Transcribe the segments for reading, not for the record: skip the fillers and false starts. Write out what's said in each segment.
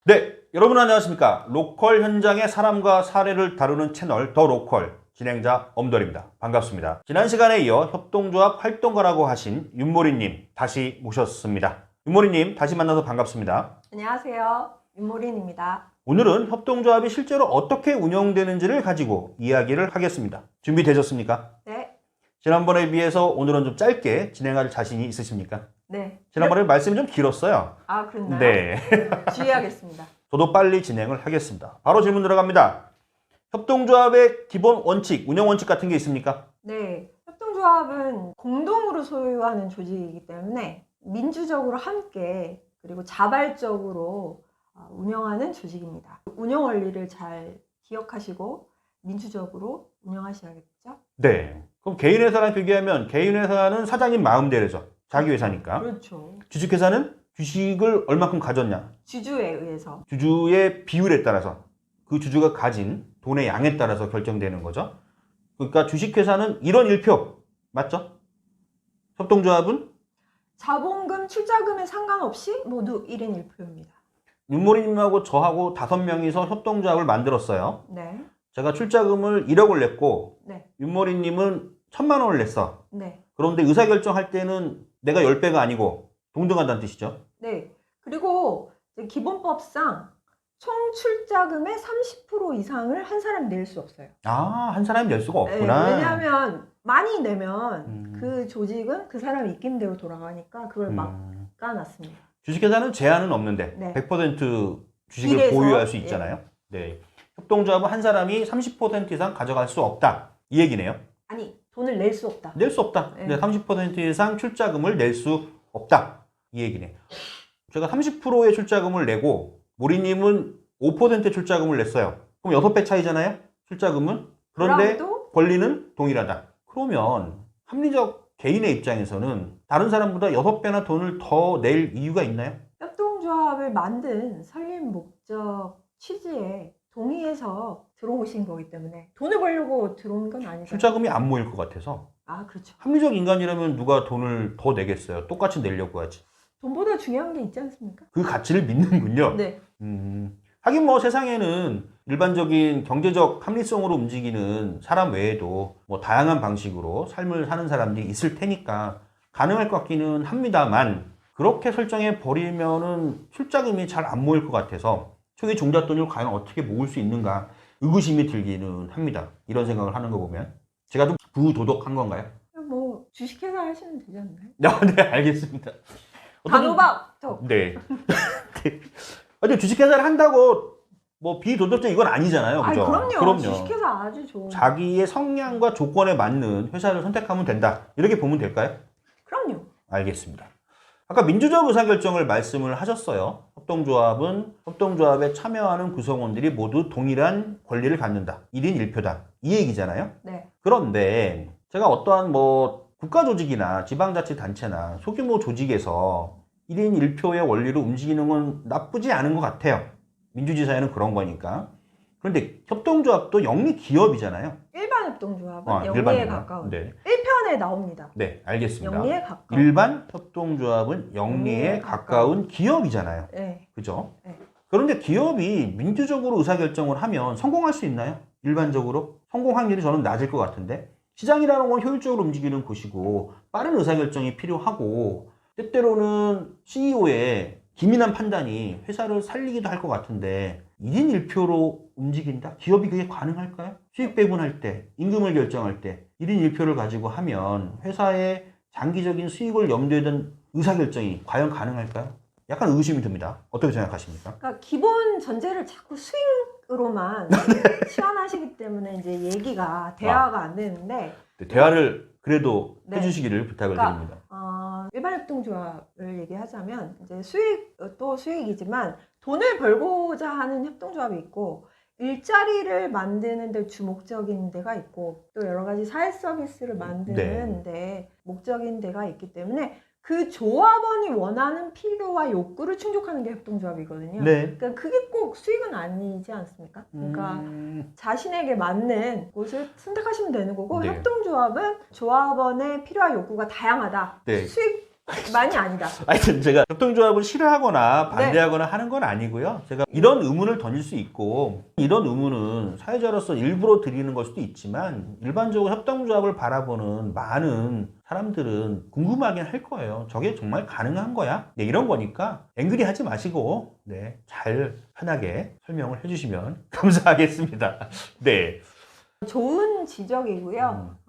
네, 여러분 안녕하십니까? 로컬 현장의 사람과 사례를 다루는 채널 더 로컬 진행자 엄돌입니다. 반갑습니다. 지난 시간에 이어 협동조합 활동가라고 하신 윤모리님 다시 모셨습니다. 윤모리님 다시 만나서 반갑습니다. 안녕하세요. 윤모린입니다. 오늘은 협동조합이 실제로 어떻게 운영되는지를 가지고 이야기를 하겠습니다. 준비되셨습니까? 네. 지난번에 비해서 오늘은 좀 짧게 진행할 자신이 있으십니까? 네. 지난번에 말씀이 좀 길었어요. 아, 그랬나요? 네. 주의하겠습니다. 저도 빨리 진행을 하겠습니다. 바로 질문 들어갑니다. 협동조합의 기본 원칙, 운영 원칙 같은 게 있습니까? 네. 협동조합은 공동으로 소유하는 조직이기 때문에 민주적으로 함께 그리고 자발적으로 운영하는 조직입니다. 운영 원리를 잘 기억하시고 민주적으로 운영하셔야겠죠? 네. 그럼 개인 회사랑 비교하면 개인 회사는 사장님 마음대로죠. 자기 회사니까. 그렇죠. 주식회사는 주식을 얼마큼 가졌냐. 주주에 의해서. 주주의 비율에 따라서 그 주주가 가진 돈의 양에 따라서 결정되는 거죠. 그러니까 주식회사는 1원 1표. 맞죠? 협동조합은 자본금, 출자금에 상관없이 모두 1인 1표입니다. 윤모리님하고 저하고 5명이서 협동조합을 만들었어요. 네. 제가 출자금을 1억을 냈고 네. 윤모리님은 1,000만 원을 냈어. 네. 그런데 의사결정할 때는 내가 10배가 아니고 동등하다는 뜻이죠. 네. 그리고 이제 기본법상 총 출자금의 30% 이상을 한 사람이 낼 수 없어요. 아, 한 사람이 낼 수가 네, 없구나. 왜냐하면 많이 내면 음. 그 조직은 그 사람 입김대로 돌아가니까 그걸 막아놨습니다. 주식회사는 제한은 없는데 네. 100% 주식을 일에서, 보유할 수 있잖아요. 네. 협동조합은 한 사람이 30% 이상 가져갈 수 없다. 이 얘기네요. 아니, 돈을 낼 수 없다. 낼 수 없다. 네. 네. 30% 이상 출자금을 낼 수 없다. 이 얘기네. 제가 30%의 출자금을 내고 모리님은 5% 출자금을 냈어요. 그럼 6배 차이잖아요. 출자금은. 그런데 그럼에도 권리는 동일하다. 그러면 합리적 개인의 입장에서는 다른 사람보다 6배나 돈을 더 낼 이유가 있나요? 협동조합을 만든 설립 목적 취지에 동의해서 들어오신 거기 때문에 돈을 벌려고 들어온 건 아니죠. 출자금이 안 모일 것 같아서. 아, 그렇죠. 합리적 인간이라면 누가 돈을 더 내겠어요. 똑같이 내려고 하지. 돈보다 중요한 게 있지 않습니까? 그 가치를 믿는군요. 네. 하긴 뭐 세상에는 일반적인 경제적 합리성으로 움직이는 사람 외에도 뭐 다양한 방식으로 삶을 사는 사람들이 있을 테니까 가능할 것 같기는 합니다만 그렇게 설정해 버리면은 출자금이 잘 안 모일 것 같아서 초기 종잣돈을 과연 어떻게 모을 수 있는가 의구심이 들기는 합니다. 이런 생각을 하는 거 보면 제가 좀 부도덕한 건가요? 뭐 주식회사 하시면 되지 않나요? 네, 알겠습니다. 단호박! 네. 근데 주식회사를 한다고 뭐 비도덕적 이건 아니잖아요. 아니, 그죠? 그럼요. 주식회사 아주 좋은. 자기의 성향과 조건에 맞는 회사를 선택하면 된다. 이렇게 보면 될까요? 그럼요. 알겠습니다. 아까 민주적 의사결정을 말씀을 하셨어요. 협동조합에 참여하는 구성원들이 모두 동일한 권리를 갖는다. 1인 1표다. 이 얘기잖아요. 네. 그런데 제가 어떠한 뭐 국가조직이나 지방자치단체나 소규모 조직에서 1인 1표의 원리로 움직이는 건 나쁘지 않은 것 같아요. 민주지사에는 그런 거니까. 그런데 협동조합도 영리 기업이잖아요. 일반 협동조합은 일반 영리에 협동조합. 가까운. 네. 1편에 나옵니다. 네, 알겠습니다. 영리에 가까운. 일반 협동조합은 영리에 영리에 가까운 기업이잖아요. 네. 그죠? 네. 그런데 기업이 민주적으로 의사결정을 하면 성공할 수 있나요? 일반적으로? 성공 확률이 저는 낮을 것 같은데 시장이라는 건 효율적으로 움직이는 곳이고 빠른 의사결정이 필요하고 때때로는 CEO의 기민한 판단이 회사를 살리기도 할 것 같은데 1인 1표로 움직인다? 기업이 그게 가능할까요? 수익 배분할 때, 임금을 결정할 때 1인 1표를 가지고 하면 회사의 장기적인 수익을 염두에 둔 의사결정이 과연 가능할까요? 약간 의심이 듭니다. 어떻게 생각하십니까? 그러니까 기본 전제를 자꾸 수익으로만 치환하시기 때문에 이제 얘기가 대화가 안 되는데 대화를 그래도 네. 해주시기를 부탁을 그러니까, 드립니다. 일반 협동조합을 얘기하자면 이제 수익도 수익이지만 돈을 벌고자 하는 협동조합이 있고 일자리를 만드는 데 주목적인 데가 있고 또 여러 가지 사회 서비스를 만드는 데 목적인 데가 있기 때문에 그 조합원이 원하는 필요와 욕구를 충족하는 게 협동조합이거든요. 네. 그러니까 그게 꼭 수익은 아니지 않습니까? 그러니까 자신에게 맞는 곳을 선택하시면 되는 거고 네. 협동조합은 조합원의 필요와 욕구가 다양하다. 네. 수익 많이 아니다. 하여튼 제가 협동조합을 싫어하거나 네. 반대하거나 하는 건 아니고요. 제가 이런 의문을 던질 수 있고 이런 의문은 사회자로서 일부러 드리는 걸 수도 있지만 일반적으로 협동조합을 바라보는 많은 사람들은 궁금하긴 할 거예요. 저게 정말 가능한 거야? 네, 이런 거니까 앵그리 하지 마시고 네, 잘 편하게 설명을 해주시면 감사하겠습니다. 네. 좋은 지적이고요.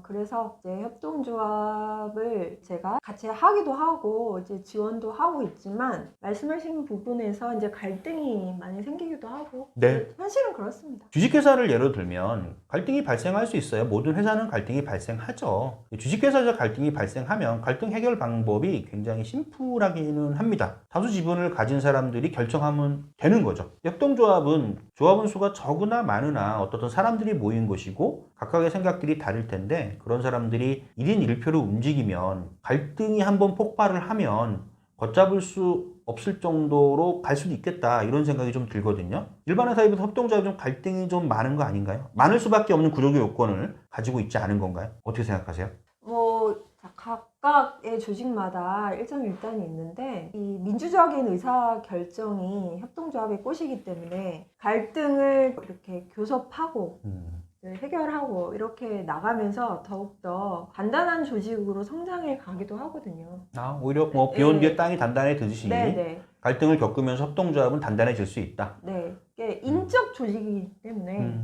그래서 이제 협동조합을 제가 같이 하기도 하고 이제 지원도 하고 있지만 말씀하신 부분에서 이제 갈등이 많이 생기기도 하고 네. 현실은 그렇습니다. 주식회사를 예로 들면 갈등이 발생할 수 있어요. 모든 회사는 갈등이 발생하죠. 주식회사에서 갈등이 발생하면 갈등 해결 방법이 굉장히 심플하기는 합니다. 다수 지분을 가진 사람들이 결정하면 되는 거죠. 협동조합은 조합원 수가 적으나 많으나 어떻든 사람들이 모인 곳이고 각각의 생각들이 다를 텐데 그런 사람들이 1인 1표로 움직이면 갈등이 한번 폭발을 하면 걷잡을 수 없을 정도로 갈 수도 있겠다 이런 생각이 좀 들거든요. 일반 회사에 비해서 협동조합이 좀 갈등이 좀 많은 거 아닌가요? 많을 수밖에 없는 구조적 요건을 가지고 있지 않은 건가요? 어떻게 생각하세요? 각각의 조직마다 일정일단이 있는데 이 민주적인 의사 결정이 협동조합의 꽃이기 때문에 갈등을 이렇게 교섭하고 해결하고 이렇게 나가면서 더욱더 단단한 조직으로 성장해 가기도 하거든요. 오히려 뭐 비온 뒤에 땅이 단단해지듯이 네네. 갈등을 겪으면서 협동조합은 단단해질 수 있다. 네. 이게 인적 조직이기 때문에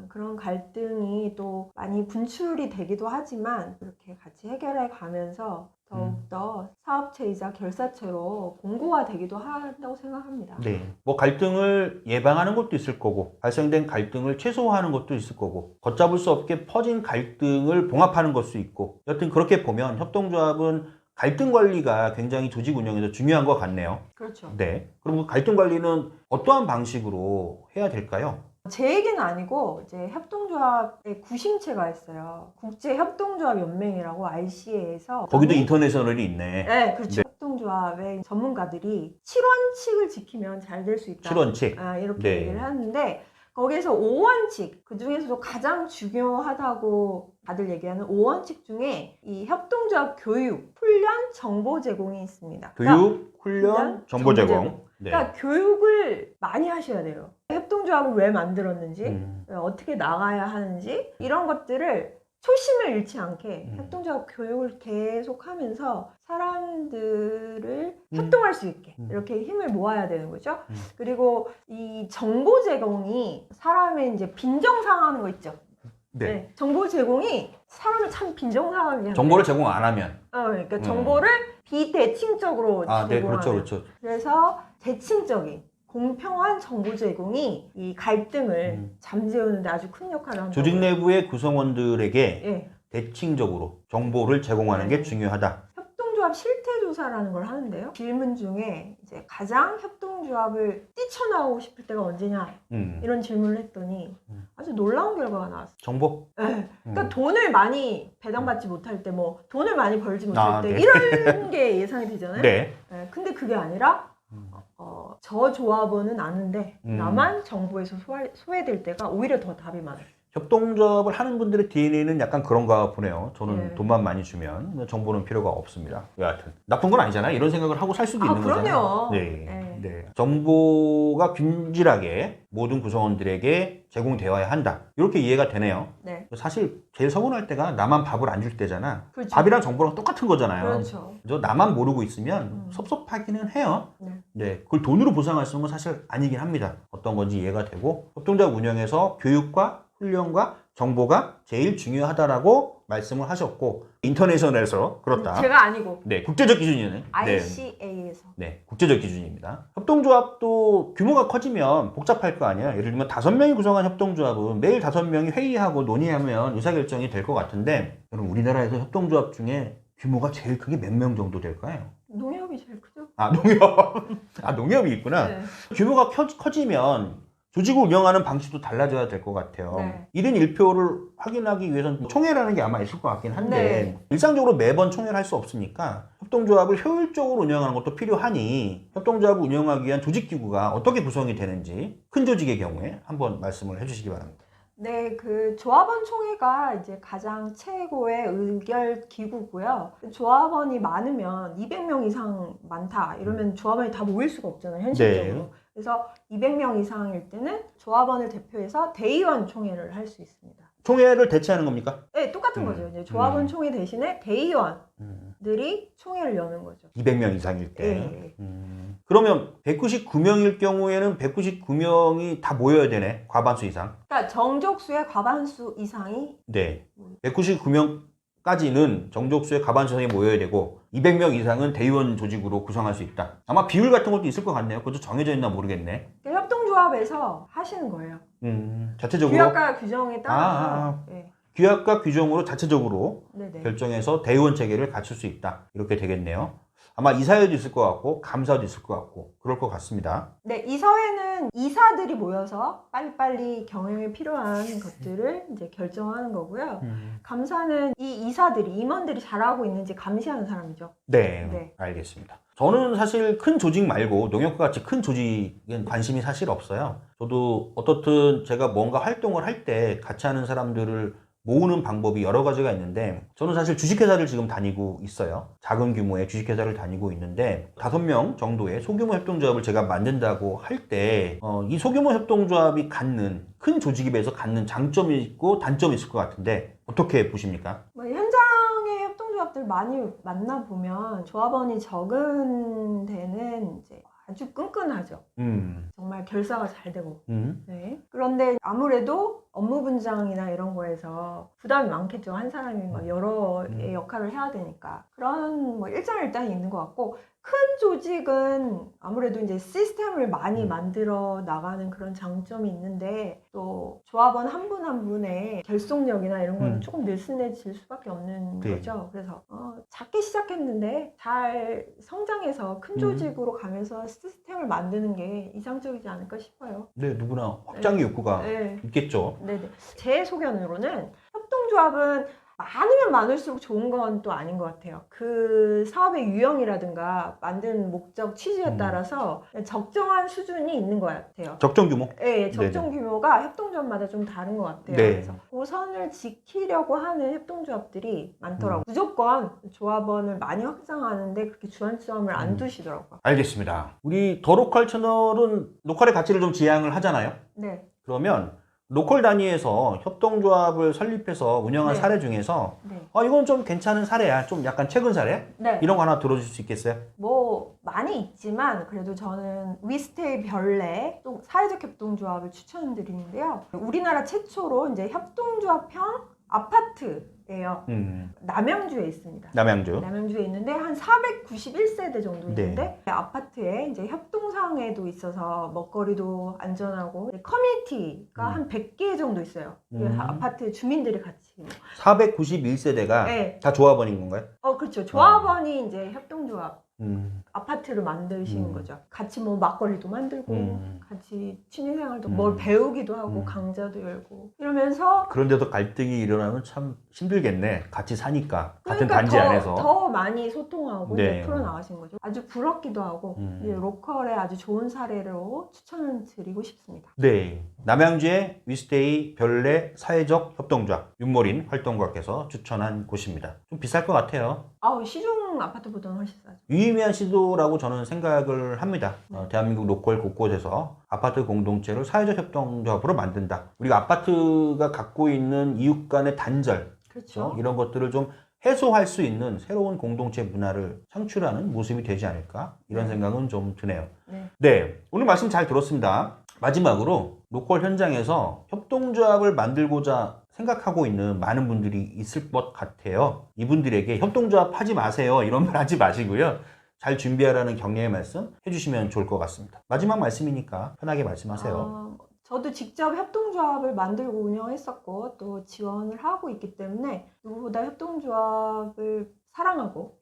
그런 갈등이 또 많이 분출이 되기도 하지만 이렇게 같이 해결해 가면서 더욱더 사업체이자 결사체로 공고화되기도 한다고 생각합니다. 네. 뭐 갈등을 예방하는 것도 있을 거고 발생된 갈등을 최소화하는 것도 있을 거고 걷잡을 수 없게 퍼진 갈등을 봉합하는 것도 있고 여튼 그렇게 보면 협동조합은 갈등 관리가 굉장히 조직 운영에서 중요한 것 같네요. 그렇죠. 네. 그럼 그 갈등 관리는 어떠한 방식으로 해야 될까요? 제 얘기는 아니고 이제 협동조합의 구심체가 있어요. 국제협동조합연맹이라고 RCA에서 거기도 인터내셔널이 있네. 네, 그렇죠. 협동조합의 전문가들이 7원칙을 지키면 잘 될 수 있다. 7원칙. 이렇게 네. 얘기를 하는데 거기에서 5원칙, 그 중에서도 가장 중요하다고 다들 얘기하는 5원칙 중에 이 협동조합 교육, 훈련, 정보 제공이 있습니다. 교육, 훈련, 정보 제공. 네. 그러니까 교육을 많이 하셔야 돼요. 협동조합을 왜 만들었는지, 어떻게 나가야 하는지 이런 것들을 초심을 잃지 않게 협동조합 교육을 계속하면서 사람들을 협동할 수 있게 이렇게 힘을 모아야 되는 거죠. 그리고 이 정보 제공이 사람의 이제 빈정상하는 거 있죠. 네. 정보 제공이 사람을 참 빈정상하게 하는 정보를 제공 안 하면. 그러니까 정보를 비대칭적으로 네, 제공하는. 그렇죠. 그래서 대칭적인 공평한 정보 제공이 이 갈등을 잠재우는데 아주 큰 역할을 한다. 조직 내부의 구성원들에게 예. 대칭적으로 정보를 제공하는 게 중요하다. 협동조합 실태조사라는 걸 하는데요. 질문 중에 이제 가장 협동조합을 뛰쳐나오고 싶을 때가 언제냐 이런 질문을 했더니 아주 놀라운 결과가 나왔어요. 정보? 네. 그러니까 돈을 많이 배당받지 못할 때, 뭐 돈을 많이 벌지 못할 때 네. 이런 게 예상이 되잖아요. 네. 근데 그게 아니라 저 조합원은 아는데 나만 정보에서 소외될 때가 오히려 더 답이 많아요. 협동조합을 하는 분들의 DNA는 약간 그런가 보네요. 저는 네. 돈만 많이 주면 정보는 필요가 없습니다. 여하튼 나쁜 건 아니잖아요. 이런 생각을 하고 살 수도 있는 그럼요. 거잖아요. 네. 정보가 균질하게 모든 구성원들에게 제공되어야 한다. 이렇게 이해가 되네요. 네. 사실 제일 서운할 때가 나만 밥을 안 줄 때잖아. 그렇죠. 밥이랑 정보랑 똑같은 거잖아요. 그렇죠. 저 나만 모르고 있으면 섭섭하기는 해요. 네. 그걸 돈으로 보상할 수 있는 건 사실 아니긴 합니다. 어떤 건지 이해가 되고 협동조합 운영에서 교육과 훈련과 정보가 제일 중요하다라고 말씀을 하셨고 인터내셔널에서 그렇다. 제가 아니고 네, 국제적 기준이네. RCA에서. 네, 국제적 기준입니다. 협동조합도 규모가 커지면 복잡할 거 아니에요. 예를 들면 5명이 구성한 협동조합은 매일 5명이 회의하고 논의하면 의사결정이 될 것 같은데 여러분 우리나라에서 협동조합 중에 규모가 제일 크게 몇 명 정도 될까요? 농협이 제일 크죠. 농협이 있구나. 네. 규모가 커지면 조직을 운영하는 방식도 달라져야 될 것 같아요. 네. 1인 1표를 확인하기 위해서는 총회라는 게 아마 있을 것 같긴 한데 네. 일상적으로 매번 총회를 할 수 없으니까 협동조합을 효율적으로 운영하는 것도 필요하니 협동조합을 운영하기 위한 조직기구가 어떻게 구성이 되는지 큰 조직의 경우에 한번 말씀을 해주시기 바랍니다. 네, 그 조합원 총회가 이제 가장 최고의 의결 기구고요. 조합원이 많으면 200명 이상 많다 이러면 조합원이 다 모일 수가 없잖아요, 현실적으로. 네. 그래서 200명 이상일 때는 조합원을 대표해서 대의원 총회를 할 수 있습니다. 총회를 대체하는 겁니까? 네, 똑같은 거죠. 이제 조합원 총회 대신에 대의원들이 총회를 여는 거죠. 200명 이상일 때. 네. 그러면 199명일 경우에는 199명이 다 모여야 되네. 과반수 이상. 그러니까 정족수의 과반수 이상이 네. 199명까지는 정족수의 과반수 이상이 모여야 되고 200명 이상은 대의원 조직으로 구성할 수 있다. 아마 비율 같은 것도 있을 것 같네요. 그것도 정해져 있나 모르겠네. 협동조합에서 하시는 거예요. 자체적으로. 규약과 규정에 따라서. 네. 규약과 규정으로 자체적으로 네네. 결정해서 대의원 체계를 갖출 수 있다. 이렇게 되겠네요. 아마 이사회도 있을 것 같고 감사도 있을 것 같고 그럴 것 같습니다. 네, 이사회는 이사들이 모여서 빨리빨리 경영에 필요한 것들을 이제 결정하는 거고요. 감사는 이 이사들이 임원들이 잘하고 있는지 감시하는 사람이죠. 네, 네. 알겠습니다. 저는 사실 큰 조직 말고 농협과 같이 큰 조직엔 관심이 사실 없어요. 저도 어떻든 제가 뭔가 활동을 할 때 같이 하는 사람들을 모으는 방법이 여러 가지가 있는데 저는 사실 주식회사를 지금 다니고 있어요. 작은 규모의 주식회사를 다니고 있는데 5명 정도의 소규모 협동조합을 제가 만든다고 할 때 이 소규모 협동조합이 갖는 큰 조직에 비해서 갖는 장점이 있고 단점이 있을 것 같은데 어떻게 보십니까? 뭐 현장의 협동조합들 많이 만나보면 조합원이 적은 데는 이제 아주 끈끈하죠. 정말 결사가 잘 되고. 네. 그런데 아무래도 업무 분장이나 이런 거에서 부담이 많겠죠. 한 사람이 막 여러 역할을 해야 되니까. 그런 뭐 일장일단이 있는 것 같고, 큰 조직은 아무래도 이제 시스템을 많이 만들어 나가는 그런 장점이 있는데, 또 조합원 한 분 한 분의 결속력이나 이런 건 조금 느슨해질 수밖에 없는 네. 거죠. 그래서 작게 시작했는데 잘 성장해서 큰 조직으로 가면서 시스템을 만드는 게 이상적이지 않을까 싶어요. 네, 누구나 확장의 욕구가 네. 있겠죠. 네네. 제 소견으로는 협동조합은 많으면 많을수록 좋은 건 또 아닌 것 같아요. 그 사업의 유형이라든가 만든 목적 취지에 따라서 적정한 수준이 있는 것 같아요. 적정 규모? 네, 적정 규모가 협동조합마다 좀 다른 것 같아요. 네. 그래서 그 선을 지키려고 하는 협동조합들이 많더라고요. 무조건 조합원을 많이 확장하는데 그렇게 주안점을 안 두시더라고요. 알겠습니다. 우리 더 로컬 채널은 로컬의 가치를 좀 지향을 하잖아요. 네. 그러면 로컬 단위에서 협동조합을 설립해서 운영한 네. 사례 중에서 네. 이건 좀 괜찮은 사례야. 좀 약간 최근 사례? 네. 이런 거 하나 들어줄 수 있겠어요? 뭐 많이 있지만 그래도 저는 위스테이 별내 또 사회적 협동조합을 추천드리는데요. 우리나라 최초로 이제 협동조합형 아파트예요. 남양주에 있습니다. 남양주에 있는데 한 491세대 정도 있는데 아파트에 이제 협동상회도 있어서 먹거리도 안전하고 커뮤니티가 한 100개 정도 있어요. 아파트 주민들이 같이 491세대가 네. 다 조합원인 건가요? 그렇죠. 조합원이 이제 협동조합 아파트를 만드시는 거죠. 같이 뭐 막걸리도 만들고 같이 취미생활도 뭘 배우기도 하고 강좌도 열고 이러면서 그런데도 갈등이 일어나면 참 힘들겠네. 같이 사니까 같은 그러니까 단지 안에서. 더 많이 소통하고 네. 이제 풀어나가신 거죠. 아주 부럽기도 하고 이제 로컬의 아주 좋은 사례로 추천을 드리고 싶습니다. 네, 남양주의 위스테이 별내 사회적 협동조합 윤모린 활동가께서 추천한 곳입니다. 좀 비쌀 것 같아요. 시중 아파트보다는 훨씬 싸죠. 유의미한 시도라고 저는 생각을 합니다. 대한민국 로컬 곳곳에서 아파트 공동체를 사회적 협동조합으로 만든다. 우리가 아파트가 갖고 있는 이웃 간의 단절, 그렇죠. 이런 것들을 좀 해소할 수 있는 새로운 공동체 문화를 창출하는 모습이 되지 않을까 이런 생각은 좀 드네요. 네, 오늘 말씀 잘 들었습니다. 마지막으로 로컬 현장에서 협동조합을 만들고자 생각하고 있는 많은 분들이 있을 것 같아요. 이분들에게 협동조합 하지 마세요 이런 말 하지 마시고요. 잘 준비하라는 격려의 말씀 해주시면 좋을 것 같습니다. 마지막 말씀이니까 편하게 말씀하세요. 저도 직접 협동조합을 만들고 운영했었고 또 지원을 하고 있기 때문에 누구보다 협동조합을 사랑하고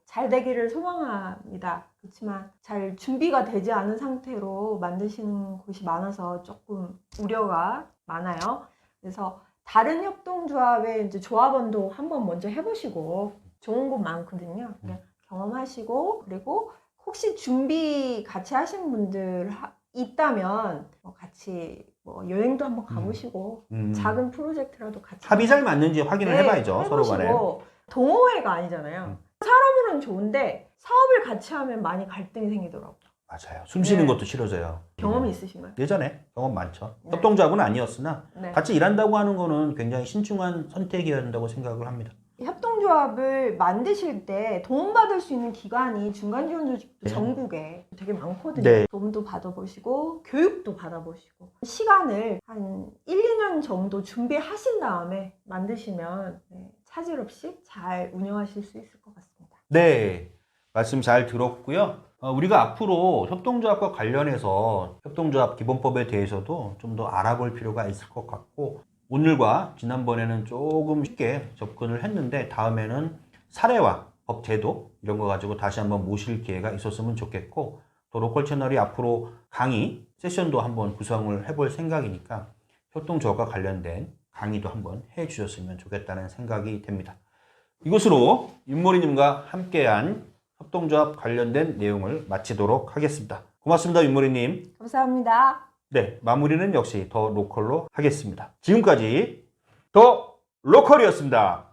잘 되기를 소망합니다. 그렇지만 잘 준비가 되지 않은 상태로 만드시는 곳이 많아서 조금 우려가 많아요. 그래서 다른 협동조합의 이제 조합원도 한번 먼저 해보시고 좋은 곳 많거든요. 경험하시고 그리고 혹시 준비 같이 하신 분들 있다면 같이 뭐 여행도 한번 가보시고 작은 프로젝트라도 같이 합이 잘 맞는지 확인을 네, 해봐야죠. 서로 간에. 해보시고. 동호회가 아니잖아요. 사람으로는 좋은데 사업을 같이 하면 많이 갈등이 생기더라고요. 맞아요. 숨 쉬는 네. 것도 싫어져요. 경험이 있으신가요? 예전에 경험 많죠. 네. 협동조합은 아니었으나 네. 같이 일한다고 하는 거는 굉장히 신중한 선택이어야 한다고 생각을 합니다. 협동조합을 만드실 때 도움받을 수 있는 기관이 중간지원조직도 네. 전국에 되게 많거든요. 네. 도움도 받아보시고 교육도 받아보시고 시간을 한 1, 2년 정도 준비하신 다음에 만드시면 차질 없이 잘 운영하실 수 있을 것 같습니다. 네, 말씀 잘 들었고요. 우리가 앞으로 협동조합과 관련해서 협동조합 기본법에 대해서도 좀 더 알아볼 필요가 있을 것 같고, 오늘과 지난번에는 조금 쉽게 접근을 했는데 다음에는 사례와 법 제도 이런 거 가지고 다시 한번 모실 기회가 있었으면 좋겠고, 또 로컬 채널이 앞으로 강의 세션도 한번 구성을 해볼 생각이니까 협동조합과 관련된 강의도 한번 해주셨으면 좋겠다는 생각이 됩니다. 이것으로 윤모리님과 함께한 협동조합 관련된 내용을 마치도록 하겠습니다. 고맙습니다, 윤모리님. 감사합니다. 네, 마무리는 역시 더 로컬로 하겠습니다. 지금까지 더 로컬이었습니다.